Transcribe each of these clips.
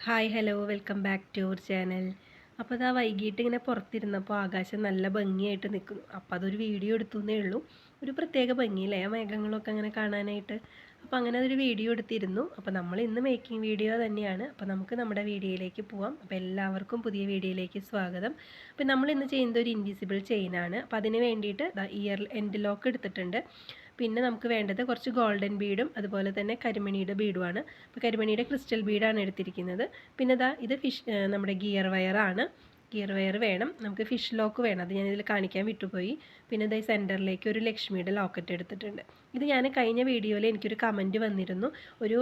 Hi hello welcome back to our channel. അപ്പോൾ അതാ വൈകിട്ട് ഇങ്ങനെ പുറത്തിരുന്നപ്പോൾ ആകാശം നല്ല ഭംഗിയായിട്ട് നിൽക്കുന്നു. അപ്പോൾ അതൊരു വീഡിയോ എടുത്തുന്നേ ഉള്ളൂ. ഒരു പ്രത്യേക ഭംഗിയില്ലേ ആ മേഘങ്ങളൊക്കെ അങ്ങനെ കാണാനായിട്ട്. അപ്പോൾ അങ്ങനെ അതൊരു വീഡിയോ എടുത്തിരുന്നു. അപ്പോൾ നമ്മൾ ഇന്ന് മേക്കിംഗ് വീഡിയോ തന്നെയാണ്. അപ്പോൾ നമുക്ക് നമ്മുടെ വീഡിയോയിലേക്ക് പോവാം. അപ്പോൾ എല്ലാവർക്കും പുതിയ വീഡിയോയിലേക്ക് സ്വാഗതം. അപ്പോൾ നമ്മൾ ഇന്ന് ചെയ്യുന്നത് ഒരു ഇൻവിസിബിൾ ചെയിനാണ്. അപ്പോൾ അതിന് വേണ്ടിയിട്ട് ഇയർ എൻഡ് ലോക്ക് എടുത്തിട്ടുണ്ട്. പിന്നെ നമുക്ക് വേണ്ടത് കുറച്ച് ഗോൾഡൻ ബീഡും അതുപോലെ തന്നെ കരിമണിയുടെ ബീഡുമാണ്. അപ്പോൾ കരിമണിയുടെ ക്രിസ്റ്റൽ ബീഡാണ് എടുത്തിരിക്കുന്നത്. പിന്നെ ഇത് നമ്മുടെ ഗിയർ വയറാണ്. ഗിയർ വയർ വേണം. നമുക്ക് ഫിഷ് ലോക്ക് വേണം. അത് ഞാനിതിൽ കാണിക്കാൻ വിട്ടുപോയി. പിന്നെ ഈ സെൻറ്ററിലേക്ക് ഒരു ലക്ഷ്മിയുടെ ലോക്കറ്റ് എടുത്തിട്ടുണ്ട്. ഇത് ഞാൻ കഴിഞ്ഞ വീഡിയോയിൽ എനിക്കൊരു കമൻറ്റ് വന്നിരുന്നു, ഒരു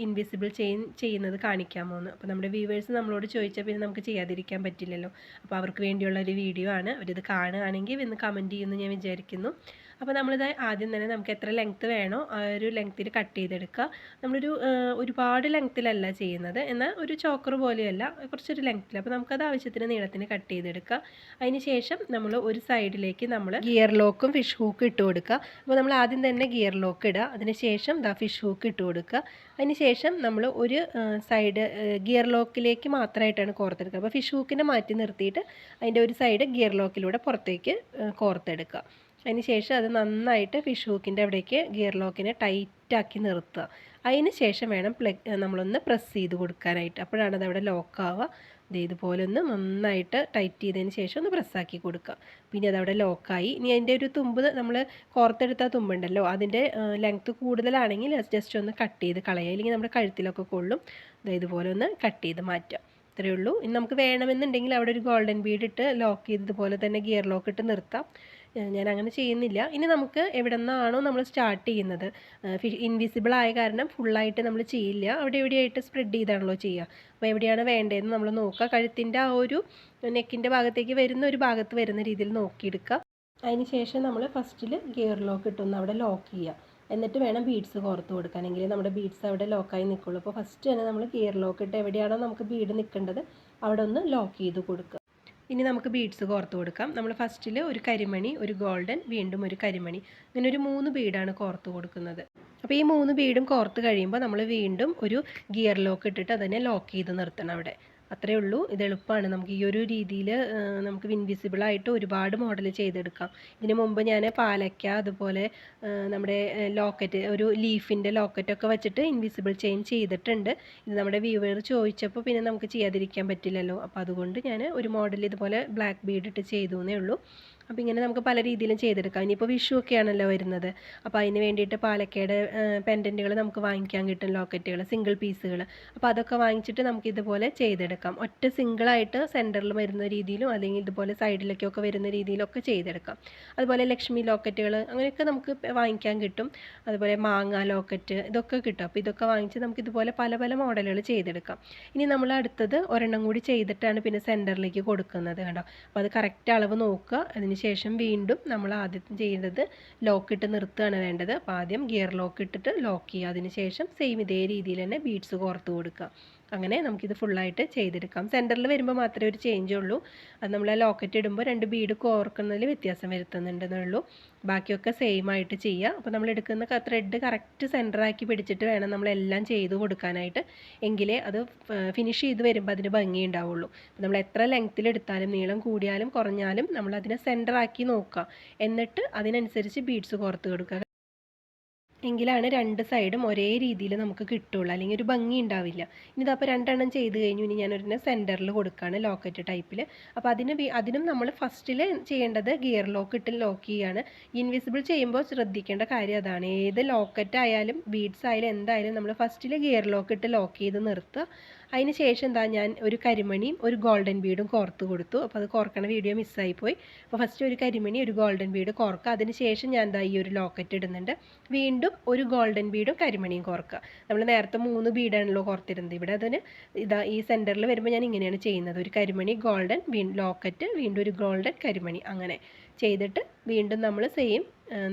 ഇൻവിസിബിൾ ചെയിൻ ചെയ്യുന്നത് കാണിക്കാമോ എന്ന്. അപ്പോൾ നമ്മുടെ വ്യൂവേഴ്സ് നമ്മളോട് ചോദിച്ചാൽ പിന്നെ നമുക്ക് ചെയ്യാതിരിക്കാൻ പറ്റില്ലല്ലോ. അപ്പോൾ അവർക്ക് വേണ്ടിയുള്ള ഒരു വീഡിയോ ആണ്. അവരിത് കാണുകയാണെങ്കിൽ ഇന്ന് കമൻറ്റ് ചെയ്യുമെന്ന് ഞാൻ വിചാരിക്കുന്നു. അപ്പോൾ നമ്മളിത് ആദ്യം തന്നെ നമുക്ക് എത്ര ലെങ്ത്ത് വേണോ ആ ഒരു ലെങ്ത്തിൽ കട്ട് ചെയ്തെടുക്കുക. നമ്മളൊരു ഒരുപാട് ലെങ്ത്തിലല്ല ചെയ്യുന്നത്, എന്നാൽ ഒരു ചോക്കർ പോലെയല്ല, കുറച്ചൊരു ലെങ്ത്തിൽ. അപ്പോൾ നമുക്കത് ആവശ്യത്തിന് നീളത്തിന് കട്ട് ചെയ്തെടുക്കുക. അതിന് ശേഷം നമ്മൾ ഒരു സൈഡിലേക്ക് നമ്മൾ ഗിയർ ലോക്കും ഫിഷ് ഹൂക്കും ഇട്ട് കൊടുക്കുക. അപ്പോൾ നമ്മൾ ആദ്യം തന്നെ ഗിയർ ലോക്ക് ഇടുക. അതിന് ശേഷം ഫിഷ് ഹൂക്ക് ഇട്ട് കൊടുക്കുക. അതിന് ശേഷം നമ്മൾ ഒരു സൈഡ് ഗിയർ ലോക്കിലേക്ക് മാത്രമായിട്ടാണ് കോർത്തെടുക്കുക. അപ്പോൾ ഫിഷ് ഹൂക്കിനെ മാറ്റി നിർത്തിയിട്ട് അതിൻ്റെ ഒരു സൈഡ് ഗിയർ ലോക്കിലൂടെ പുറത്തേക്ക് കോർത്തെടുക്കുക. അതിന് ശേഷം അത് നന്നായിട്ട് ഫിഷ് ഹൂക്കിൻ്റെ അവിടേക്ക് ഗിയർ ലോക്കിനെ ടൈറ്റാക്കി നിർത്തുക. അതിന് ശേഷം വേണം നമ്മളൊന്ന് പ്രസ് ചെയ്ത് കൊടുക്കാനായിട്ട്. അപ്പോഴാണ് അതവിടെ ലോക്കാവുക. ഇതുപോലെ ഒന്ന് നന്നായിട്ട് ടൈറ്റ് ചെയ്തതിന് ശേഷം ഒന്ന് പ്രസ്സാക്കി കൊടുക്കുക. പിന്നെ അതവിടെ ലോക്കായി. ഇനി അതിൻ്റെ ഒരു തുമ്പ് നമ്മൾ കോർത്തെടുത്ത തുമ്പുണ്ടല്ലോ, അതിൻ്റെ ലെങ്ത്ത് കൂടുതലാണെങ്കിൽ ജസ്റ്റ് ഒന്ന് കട്ട് ചെയ്ത് കളയുക. അല്ലെങ്കിൽ നമ്മുടെ കഴുത്തിലൊക്കെ കൊള്ളും. ഇതുപോലെ ഒന്ന് കട്ട് ചെയ്ത് മാറ്റുക. ഇത്രയേ ഉള്ളൂ. ഇനി നമുക്ക് വേണമെന്നുണ്ടെങ്കിൽ അവിടെ ഒരു ഗോൾഡൻ ബീഡ് ഇട്ട് ലോക്ക് ചെയ്തതുപോലെ തന്നെ ഗിയർ ലോക്ക് ഇട്ട് നിർത്താം. ഞാൻ അങ്ങനെ ചെയ്യുന്നില്ല. ഇനി നമുക്ക് എവിടെ നിന്നാണോ നമ്മൾ സ്റ്റാർട്ട് ചെയ്യുന്നത്, ഇൻവിസിബിൾ ആയ കാരണം ഫുള്ളായിട്ട് നമ്മൾ ചെയ്യില്ല, അവിടെ എവിടെയായിട്ട് സ്പ്രെഡ് ചെയ്താണല്ലോ ചെയ്യുക. അപ്പോൾ എവിടെയാണ് വേണ്ടതെന്ന് നമ്മൾ നോക്കുക. കഴുത്തിൻ്റെ ആ ഒരു നെക്കിൻ്റെ ഭാഗത്തേക്ക് വരുന്ന ഒരു ഭാഗത്ത് വരുന്ന രീതിയിൽ നോക്കിയെടുക്കുക. അതിന് ശേഷം നമ്മൾ ഫസ്റ്റിൽ ഗിയർ ലോക്ക് ഇട്ടൊന്ന് അവിടെ ലോക്ക് ചെയ്യുക. എന്നിട്ട് വേണം ബീഡ്സ് കോർത്ത് കൊടുക്കാൻ, എങ്കിൽ നമ്മുടെ ബീഡ്സ് അവിടെ ലോക്കായി നിൽക്കുള്ളൂ. അപ്പോൾ ഫസ്റ്റ് തന്നെ നമ്മൾ ഗിയർ ലോക്ക് ഇട്ട് എവിടെയാണോ നമുക്ക് ബീഡ് നിൽക്കേണ്ടത് അവിടെ ഒന്ന് ലോക്ക് ചെയ്ത് കൊടുക്കുക. ഇനി നമുക്ക് ബീഡ്സ് കോർത്ത് കൊടുക്കാം. നമ്മൾ ഫസ്റ്റിൽ ഒരു കരിമണി, ഒരു ഗോൾഡൻ, വീണ്ടും ഒരു കരിമണി, ഇങ്ങനെ ഒരു 3 ബീഡാണ് കോർത്ത് കൊടുക്കുന്നത്. അപ്പോൾ ഈ 3 ബീഡും കോർത്ത് കഴിയുമ്പോൾ നമ്മൾ വീണ്ടും ഒരു ഗിയർ ലോക്ക് ഇട്ടിട്ട് അതിനെ ലോക്ക് ചെയ്ത് നിർത്തണം അവിടെ. അത്രയേ ഉള്ളൂ. ഇത് എളുപ്പമാണ്. നമുക്ക് ഈ ഒരു രീതിയിൽ നമുക്ക് ഇൻവിസിബിളായിട്ട് ഒരുപാട് മോഡൽ ചെയ്തെടുക്കാം. ഇതിന് മുമ്പ് ഞാൻ പാലക്ക, അതുപോലെ നമ്മുടെ ലോക്കറ്റ്, ഒരു ലീഫിൻ്റെ ലോക്കറ്റൊക്കെ വെച്ചിട്ട് ഇൻവിസിബിൾ ചെയിൻ ചെയ്തിട്ടുണ്ട്. ഇത് നമ്മുടെ വ്യൂവർ ചോദിച്ചപ്പോൾ പിന്നെ നമുക്ക് ചെയ്യാതിരിക്കാൻ പറ്റില്ലല്ലോ. അപ്പോൾ അതുകൊണ്ട് ഞാൻ ഒരു മോഡൽ ഇതുപോലെ ബ്ലാക്ക് ബീഡ് ഇട്ട് ചെയ്തു എന്നേ ഉള്ളൂ. അപ്പോൾ ഇങ്ങനെ നമുക്ക് പല രീതിയിലും ചെയ്തെടുക്കാം. ഇനിയിപ്പോൾ വിഷു ഒക്കെയാണല്ലോ വരുന്നത്. അപ്പോൾ അതിന് വേണ്ടിയിട്ട് പാലക്കയുടെ പെൻഡൻറ്റുകൾ നമുക്ക് വാങ്ങിക്കാൻ കിട്ടും, ലോക്കറ്റുകൾ, സിംഗിൾ പീസുകൾ. അപ്പോൾ അതൊക്കെ വാങ്ങിച്ചിട്ട് നമുക്ക് ഇതുപോലെ ചെയ്തെടുക്കാം. ഒറ്റ സിംഗിളായിട്ട് സെൻറ്ററിൽ വരുന്ന രീതിയിലും അല്ലെങ്കിൽ ഇതുപോലെ സൈഡിലേക്കൊക്കെ വരുന്ന രീതിയിലൊക്കെ ചെയ്തെടുക്കാം. അതുപോലെ ലക്ഷ്മി ലോക്കറ്റുകൾ അങ്ങനെയൊക്കെ നമുക്ക് വാങ്ങിക്കാൻ കിട്ടും. അതുപോലെ മാങ്ങ ലോക്കറ്റ് ഇതൊക്കെ കിട്ടും. അപ്പോൾ ഇതൊക്കെ വാങ്ങിച്ച് നമുക്ക് ഇതുപോലെ പല പല മോഡലുകൾ ചെയ്തെടുക്കാം. ഇനി നമ്മൾ അടുത്തത് ഒരെണ്ണം കൂടി ചെയ്തിട്ടാണ് പിന്നെ സെൻറ്ററിലേക്ക് കൊടുക്കുന്നത്, കണ്ടോ. അപ്പോൾ അത് കറക്റ്റ് അളവ് നോക്കുക. അതിന് ശേഷം വീണ്ടും നമ്മൾ ആദ്യം ചെയ്യേണ്ടത് ലോക്ക് ഇട്ട് നിർത്തുകയാണ് വേണ്ടത്. അപ്പോൾ ആദ്യം ഗിയർ ലോക്ക് ഇട്ടിട്ട് ലോക്ക് ചെയ്യുക. അതിന് ശേഷം സെയിം ഇതേ രീതിയിൽ തന്നെ ബീഡ്സ് കോർത്ത് കൊടുക്കുക. അങ്ങനെ നമുക്കിത് ഫുള്ളായിട്ട് ചെയ്തെടുക്കാം. സെൻറ്ററിൽ വരുമ്പോൾ മാത്രമേ ഒരു ചേഞ്ച് ഉള്ളൂ. അത് നമ്മൾ ആ ലോക്കറ്റ് ഇടുമ്പോൾ 2 ബീഡ് കോർക്കുന്നതിൽ വ്യത്യാസം വരുത്തുന്നുണ്ടെന്നേ ഉള്ളൂ. ബാക്കിയൊക്കെ സെയിം ആയിട്ട് ചെയ്യുക. അപ്പോൾ നമ്മൾ എടുക്കുന്ന ത്രെഡ് കറക്റ്റ് സെൻറ്ററാക്കി പിടിച്ചിട്ട് വേണം നമ്മളെല്ലാം ചെയ്ത് കൊടുക്കാനായിട്ട്. എങ്കിലേ അത് ഫിനിഷ് ചെയ്ത് വരുമ്പോൾ അതിന് ഭംഗി ഉണ്ടാവുള്ളൂ. നമ്മൾ എത്ര ലെങ്ത്തിലെടുത്താലും, നീളം കൂടിയാലും കുറഞ്ഞാലും നമ്മൾ അതിനെ സെൻറ്ററാക്കി നോക്കുക. എന്നിട്ട് അതിനനുസരിച്ച് ബീഡ്സ് കോർത്ത് കൊടുക്കുക. എങ്കിലാണ് 2 സൈഡും ഒരേ രീതിയിൽ നമുക്ക് കിട്ടുള്ളൂ, അല്ലെങ്കിൽ ഒരു ഭംഗി ഉണ്ടാവില്ല. ഇനി ഇതപ്പോൾ 2 എണ്ണം ചെയ്ത് കഴിഞ്ഞു. ഇനി ഞാനൊരെണ്ണം സെൻറ്ററിൽ കൊടുക്കുകയാണ് ലോക്കറ്റ് ടൈപ്പിൽ. അപ്പോൾ അതിനും നമ്മൾ ഫസ്റ്റിൽ ചെയ്യേണ്ടത് ഗിയർ ലോക്ക് ഇട്ട് ലോക്ക് ചെയ്യുകയാണ്. ഇൻവിസിബിൾ ചെയ്യുമ്പോൾ ശ്രദ്ധിക്കേണ്ട കാര്യം അതാണ്. ഏത് ലോക്കറ്റ് ആയാലും ബീഡ്സ് ആയാലും എന്തായാലും നമ്മൾ ഫസ്റ്റിൽ ഗിയർ ലോക്ക് ഇട്ട് ലോക്ക് ചെയ്ത് നിർത്തുക. അതിന് ശേഷം ഞാൻ ഒരു കരിമണിയും ഒരു ഗോൾഡൻ ബീഡും കോർത്ത് കൊടുത്തു. അപ്പോൾ അത് കോർക്കണ വീഡിയോ മിസ്സായിപ്പോയി. അപ്പോൾ ഫസ്റ്റ് ഒരു കരിമണി, ഒരു ഗോൾഡൻ ബീഡ് കോർക്കുക. അതിന് ശേഷം ഞാൻ ഈ ഒരു ലോക്കറ്റ് ഇടുന്നുണ്ട്. വീണ്ടും ഒരു ഗോൾഡൻ ബീഡും കരിമണിയും കോർക്കുക. നമ്മൾ നേരത്തെ 3 ബീഡാണല്ലോ കോർത്തിരുന്നത്. ഇവിടെ അതിന് ഈ സെൻറ്ററിൽ വരുമ്പോൾ ഞാൻ ഇങ്ങനെയാണ് ചെയ്യുന്നത്. ഒരു കരിമണി, ഗോൾഡൻ, ലോക്കറ്റ്, വീണ്ടും ഒരു ഗോൾഡൻ, കരിമണി, അങ്ങനെ ചെയ്തിട്ട് വീണ്ടും നമ്മൾ സെയിം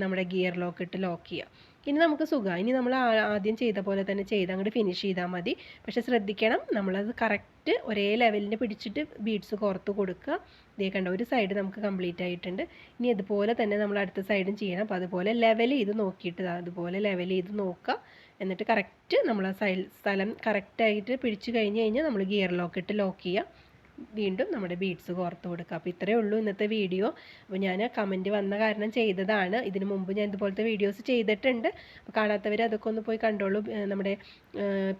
നമ്മുടെ ഗിയർ ലോക്ക് ഇട്ട് ലോക്ക് ചെയ്യുക. ഇനി നമുക്ക് സുഖമാണ്. ഇനി നമ്മൾ ആദ്യം ചെയ്ത പോലെ തന്നെ ചെയ്ത് അങ്ങോട്ട് ഫിനിഷ് ചെയ്താൽ മതി. പക്ഷെ ശ്രദ്ധിക്കണം, നമ്മളത് കറക്റ്റ് ഒരേ ലെവലിന് പിടിച്ചിട്ട് ബീഡ്സ് കോർത്ത് കൊടുക്കുക. ഇതേ കണ്ട ഒരു സൈഡ് നമുക്ക് കംപ്ലീറ്റ് ആയിട്ടുണ്ട്. ഇനി അതുപോലെ തന്നെ നമ്മൾ അടുത്ത സൈഡും ചെയ്യണം. അപ്പോൾ അതുപോലെ ലെവൽ ചെയ്ത് നോക്കിയിട്ട് അതുപോലെ ലെവൽ ചെയ്ത് നോക്കുക. എന്നിട്ട് കറക്റ്റ് നമ്മൾ ആ സ്ഥലം കറക്റ്റായിട്ട് പിടിച്ചു കഴിഞ്ഞ് കഴിഞ്ഞാൽ നമ്മൾ ഗിയർ ലോക്ക് ഇട്ട് ലോക്ക് ചെയ്യുക. വീണ്ടും നമ്മുടെ ബീഡ്സ് കോർത്ത് കൊടുക്കുക. അപ്പോൾ ഇത്രയേ ഉള്ളൂ ഇന്നത്തെ വീഡിയോ. അപ്പോൾ ഞാൻ കമൻറ്റ് വന്ന കാരണം ചെയ്തതാണ്. ഇതിന് മുമ്പ് ഞാൻ ഇതുപോലത്തെ വീഡിയോസ് ചെയ്തിട്ടുണ്ട്. അപ്പോൾ കാണാത്തവർ അതൊക്കെ ഒന്ന് പോയി കണ്ടോളൂ. നമ്മുടെ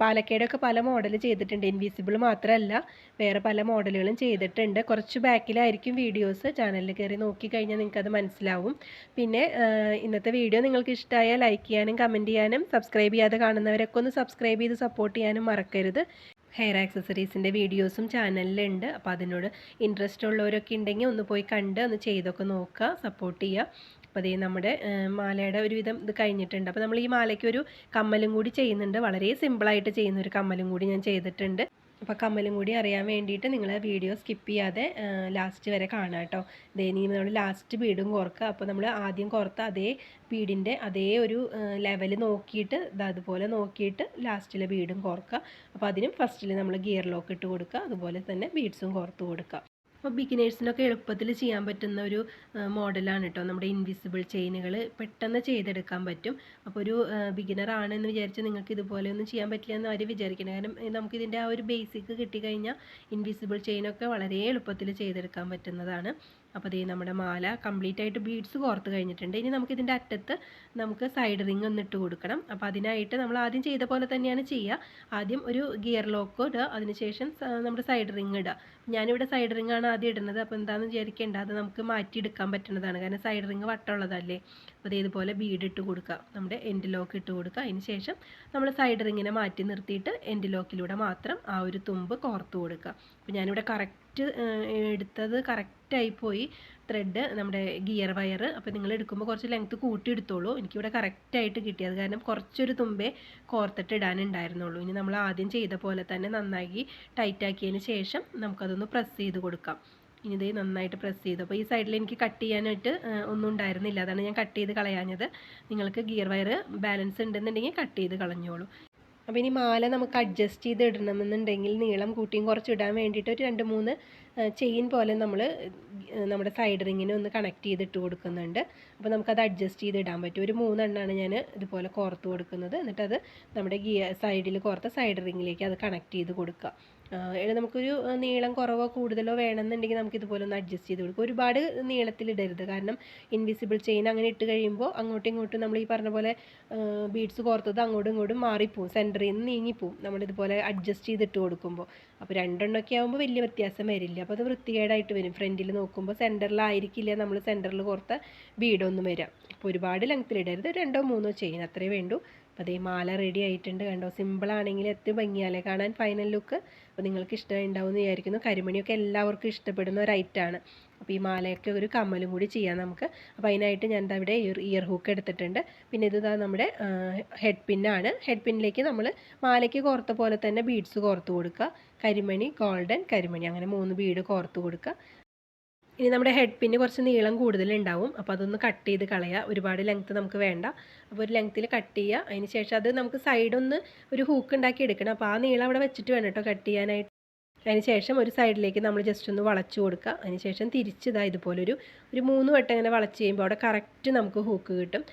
പാലക്കയുടെ പല മോഡൽ ചെയ്തിട്ടുണ്ട്. ഇൻവിസിബിൾ മാത്രമല്ല വേറെ പല മോഡലുകളും ചെയ്തിട്ടുണ്ട്. കുറച്ച് ബാക്കിലായിരിക്കും വീഡിയോസ്. ചാനലിൽ കയറി നോക്കിക്കഴിഞ്ഞാൽ നിങ്ങൾക്കത് മനസ്സിലാവും. പിന്നെ ഇന്നത്തെ വീഡിയോ നിങ്ങൾക്ക് ഇഷ്ടമായാൽ ലൈക്ക് ചെയ്യാനും കമൻറ്റ് ചെയ്യാനും സബ്സ്ക്രൈബ് ചെയ്യാതെ കാണുന്നവരൊക്കെ ഒന്ന് സബ്സ്ക്രൈബ് ചെയ്ത് സപ്പോർട്ട് ചെയ്യാനും മറക്കരുത്. ഹെയർ ആക്സസറീസിൻ്റെ വീഡിയോസും ചാനലിലുണ്ട്. അപ്പോൾ അതിനോട് ഇൻട്രസ്റ്റ് ഉള്ളവരൊക്കെ ഉണ്ടെങ്കിൽ ഒന്ന് പോയി കണ്ട് ഒന്ന് ചെയ്തൊക്കെ നോക്കുക, സപ്പോർട്ട് ചെയ്യുക. അപ്പോൾ അതേ നമ്മുടെ മാലയുടെ ഒരുവിധം ഇത് കഴിഞ്ഞിട്ടുണ്ട്. അപ്പോൾ നമ്മൾ ഈ മാലയ്ക്ക് ഒരു കമ്മലും കൂടി ചെയ്യുന്നുണ്ട്. വളരെ സിമ്പിളായിട്ട് ചെയ്യുന്ന ഒരു കമ്മലും കൂടി ഞാൻ ചെയ്തിട്ടുണ്ട്. അപ്പോൾ കമ്മലും കൂടി അറിയാൻ വേണ്ടിയിട്ട് നിങ്ങൾ വീഡിയോ സ്കിപ്പ് ചെയ്യാതെ ലാസ്റ്റ് വരെ കാണാം കേട്ടോ. ഇനി നമ്മൾ ലാസ്റ്റ് ബീഡും കോർക്കുക. അപ്പോൾ നമ്മൾ ആദ്യം കോർത്ത അതേ ബീഡിൻ്റെ അതേ ഒരു ലെവൽ നോക്കിയിട്ട് അതുപോലെ നോക്കിയിട്ട് ലാസ്റ്റിലെ ബീഡും കോർക്കുക. അപ്പോൾ അതിനും ഫസ്റ്റിൽ നമ്മൾ ഗിയർ ലോക്ക് ഇട്ട് കൊടുക്കുക. അതുപോലെ തന്നെ ബീഡ്സും കോർത്ത് കൊടുക്കുക. അപ്പോൾ ബിഗിനേഴ്സിനൊക്കെ എളുപ്പത്തിൽ ചെയ്യാൻ പറ്റുന്ന ഒരു മോഡലാണ് കേട്ടോ നമ്മുടെ ഇൻവിസിബിൾ ചെയിനുകൾ. പെട്ടെന്ന് ചെയ്തെടുക്കാൻ പറ്റും. അപ്പോൾ ഒരു ബിഗിനർ ആണെന്ന് വിചാരിച്ച് നിങ്ങൾക്ക് ഇതുപോലെ ഒന്നും ചെയ്യാൻ പറ്റില്ല എന്ന് ആരും വിചാരിക്കണം. കാരണം നമുക്കിതിൻ്റെ ആ ഒരു ബേസിക് കിട്ടിക്കഴിഞ്ഞാൽ ഇൻവിസിബിൾ ചെയിനൊക്കെ വളരെ എളുപ്പത്തിൽ ചെയ്തെടുക്കാൻ പറ്റുന്നതാണ്. അപ്പോൾ ദേ നമ്മുടെ മാല കംപ്ലീറ്റ് ആയിട്ട് ബീഡ്സ് കോർത്ത് കഴിഞ്ഞിട്ടുണ്ട്. ഇനി നമുക്കിതിൻ്റെ അറ്റത്ത് നമുക്ക് സൈഡ് റിങ് ഒന്ന് ഇട്ട് കൊടുക്കണം. അപ്പോൾ അതിനായിട്ട് നമ്മൾ ആദ്യം ചെയ്ത പോലെ തന്നെയാണ് ചെയ്യുക. ആദ്യം ഒരു ഗിയർ ലോക്ക് ഇടുക, അതിനുശേഷം നമ്മുടെ സൈഡ് റിങ് ഇടുക. ഞാനിവിടെ സൈഡ് റിങ് ആണ് ആദ്യം ഇടുന്നത്. അപ്പോൾ എന്താണെന്ന് വിചാരിക്കേണ്ട, അത് നമുക്ക് മാറ്റിയെടുക്കാൻ പറ്റുന്നതാണ്. കാരണം സൈഡ് റിങ് വട്ടമുള്ളതല്ലേ. അപ്പോൾ ഇതുപോലെ ബീഡ് ഇട്ട് കൊടുക്കുക, നമ്മുടെ എൻഡ് ലോക്ക് ഇട്ട് കൊടുക്കുക. അതിന് ശേഷം നമ്മൾ സൈഡ് റിങ്ങിനെ മാറ്റി നിർത്തിയിട്ട് എൻഡ് ലോക്കിലൂടെ മാത്രം ആ ഒരു തുമ്പ് കോർത്ത് കൊടുക്കുക. അപ്പോൾ ഞാനിവിടെ കറക്റ്റ് എടുത്തത് കറക്റ്റായിപ്പോയി ത്രെഡ് നമ്മുടെ ഗിയർ വയർ. അപ്പോൾ നിങ്ങൾ എടുക്കുമ്പോൾ കുറച്ച് ലെങ്ത്ത് കൂട്ടി എടുത്തോളൂ. എനിക്കിവിടെ കറക്റ്റായിട്ട് കിട്ടിയത് കാരണം കുറച്ചൊരു തുമ്പേ കോർത്തിട്ട് ഇടാനുണ്ടായിരുന്നുള്ളൂ. ഇനി നമ്മൾ ആദ്യം ചെയ്ത പോലെ തന്നെ നന്നായി ടൈറ്റാക്കിയതിന് ശേഷം നമുക്കതൊന്ന് പ്രസ് ചെയ്ത് കൊടുക്കാം. ഇനി ഇതേ നന്നായിട്ട് പ്രസ് ചെയ്തു. അപ്പോൾ ഈ സൈഡിൽ എനിക്ക് കട്ട് ചെയ്യാനായിട്ട് ഒന്നും ഉണ്ടായിരുന്നില്ല, അതാണ് ഞാൻ കട്ട് ചെയ്ത് കളയാഞ്ഞത്. നിങ്ങൾക്ക് ഗിയർ വയർ ബാലൻസ് ഉണ്ടെന്നുണ്ടെങ്കിൽ കട്ട് ചെയ്ത് കളഞ്ഞോളൂ. അപ്പോൾ ഇനി മാല നമുക്ക് അഡ്ജസ്റ്റ് ചെയ്ത് ഇടണമെന്നുണ്ടെങ്കിൽ നീളം കൂട്ടിയും കുറച്ച് ഇടാൻ വേണ്ടിയിട്ട് ഒരു 2-3 ചെയിൻ പോലെ നമ്മൾ നമ്മുടെ സൈഡ് റിങ്ങിനെ ഒന്ന് കണക്ട് ചെയ്തിട്ട് കൊടുക്കുന്നുണ്ട്. അപ്പോൾ നമുക്കത് അഡ്ജസ്റ്റ് ചെയ്ത് ഇടാൻ പറ്റും. ഒരു 3 എണ്ണമാണ് ഞാൻ ഇതുപോലെ കോർത്ത് കൊടുക്കുന്നത്. എന്നിട്ടത് നമ്മുടെ സൈഡിൽ കോർത്ത സൈഡ് റിങ്ങിലേക്ക് അത് കണക്ട് ചെയ്ത് കൊടുക്കുക. നമുക്കൊരു നീളം കുറവോ കൂടുതലോ വേണമെന്നുണ്ടെങ്കിൽ നമുക്ക് ഇതുപോലെ ഒന്ന് അഡ്ജസ്റ്റ് ചെയ്ത് കൊടുക്കുക. ഒരുപാട് നീളത്തിലിടരുത്, കാരണം ഇൻവിസിബിൾ ചെയിൻ അങ്ങനെ ഇട്ട് കഴിയുമ്പോൾ അങ്ങോട്ടും ഇങ്ങോട്ടും നമ്മൾ ഈ പറഞ്ഞ പോലെ ബീഡ്സ് കോർത്തത് അങ്ങോട്ടും ഇങ്ങോട്ടും മാറിപ്പോവും, സെൻറ്ററിൽ നിന്ന് നീങ്ങിപ്പോവും നമ്മളിതുപോലെ അഡ്ജസ്റ്റ് ചെയ്തിട്ട് കൊടുക്കുമ്പോൾ. അപ്പോൾ 2 എണ്ണമൊക്കെ ആകുമ്പോൾ വലിയ വ്യത്യാസം വരില്ല. അപ്പോൾ അത് വൃത്തികേടായിട്ട് വരും. ഫ്രണ്ടിൽ നോക്കുമ്പോൾ സെൻറ്ററിലായിരിക്കില്ല നമ്മൾ സെൻറ്ററിൽ കോർത്ത ബീഡൊന്നും വരിക. അപ്പോൾ ഒരുപാട് ലെങ്ത്തിലിടരുത്, 2-3 ചെയിൻ അത്രേ വേണ്ടൂ. അപ്പോൾ അതേ മാല റെഡി ആയിട്ടുണ്ട്. കണ്ടോ, സിമ്പിളാണെങ്കിൽ എത്ര ഭംഗിയാലേ കാണാൻ ഫൈനൽ ലുക്ക്. അപ്പോൾ നിങ്ങൾക്ക് ഇഷ്ടമുണ്ടാവും എന്ന് വിചാരിക്കുന്നു. കരിമണിയൊക്കെ എല്ലാവർക്കും ഇഷ്ടപ്പെടുന്ന ഒരു ഐറ്റമാണ്. അപ്പോൾ ഈ മാലയൊക്കെ ഒരു കമ്മലും കൂടി ചെയ്യാം നമുക്ക്. അപ്പോൾ അതിനായിട്ട് ഞാൻ അവിടെ ഇയർ ഹൂക്ക് എടുത്തിട്ടുണ്ട്. പിന്നെ ഇത് നമ്മുടെ ഹെഡ് പിന്നാണ്. ഹെഡ് പിന്നിലേക്ക് നമ്മൾ മാലയ്ക്ക് കോർത്ത പോലെ തന്നെ ബീഡ്സ് കോർത്ത് കൊടുക്കുക. കരിമണി, ഗോൾഡൻ, കരിമണി, അങ്ങനെ 3 ബീഡ് കോർത്ത് കൊടുക്കുക. ഇനി നമ്മുടെ ഹെഡ് പിന്ന് കുറച്ച് നീളം കൂടുതലുണ്ടാവും. അപ്പോൾ അതൊന്ന് കട്ട് ചെയ്ത് കളയുക. ഒരുപാട് ലെങ്ത്ത് നമുക്ക് വേണ്ട. അപ്പോൾ ഒരു ലെങ്ത്തിൽ കട്ട് ചെയ്യുക. അതിന് ശേഷം അത് നമുക്ക് സൈഡൊന്ന് ഒരു ഹൂക്ക് ഉണ്ടാക്കി എടുക്കണം. അപ്പോൾ ആ നീളം അവിടെ വെച്ചിട്ട് വേണം കേട്ടോ കട്ട് ചെയ്യാനായിട്ട്. അതിന് ശേഷം ഒരു സൈഡിലേക്ക് നമ്മൾ ജസ്റ്റ് ഒന്ന് വളച്ച് കൊടുക്കുക. അതിന് ശേഷം തിരിച്ചിതാ ഇതുപോലൊരു 3 വട്ടം ഇങ്ങനെ വളച്ച് ചെയ്യുമ്പോൾ അവിടെ കറക്റ്റ് നമുക്ക് ഹൂക്ക് കിട്ടും.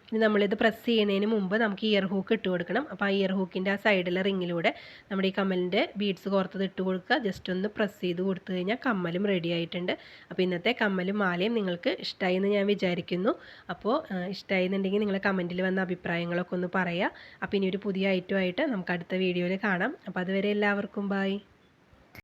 ഇനി നമ്മളിത് പ്രസ് ചെയ്യുന്നതിന് മുമ്പ് നമുക്ക് ഇയർ ഹൂക്ക് ഇട്ട് കൊടുക്കണം. അപ്പോൾ ആ ഇയർ ഹൂക്കിൻ്റെ ആ സൈഡിലെ റിങ്ങിലൂടെ നമ്മുടെ ഈ കമ്മലിൻ്റെ ബീഡ്സ് കോർത്തത് ഇട്ട് കൊടുക്കുക. ജസ്റ്റ് ഒന്ന് പ്രസ് ചെയ്ത് കൊടുത്തു കഴിഞ്ഞാൽ കമ്മലും റെഡി ആയിട്ടുണ്ട്. അപ്പോൾ ഇന്നത്തെ കമ്മലും മാലയും നിങ്ങൾക്ക് ഇഷ്ടമായി എന്ന് ഞാൻ വിചാരിക്കുന്നു. അപ്പോൾ ഇഷ്ടമായി എന്നുണ്ടെങ്കിൽ നിങ്ങൾ കമൻറ്റിൽ വന്ന അഭിപ്രായങ്ങളൊക്കെ ഒന്ന് പറയുക. അപ്പോൾ ഇനി ഒരു പുതിയ ഐറ്റമായിട്ട് നമുക്ക് അടുത്ത വീഡിയോയിൽ കാണാം. അപ്പോൾ അതുവരെ എല്ലാവർക്കും ബൈ.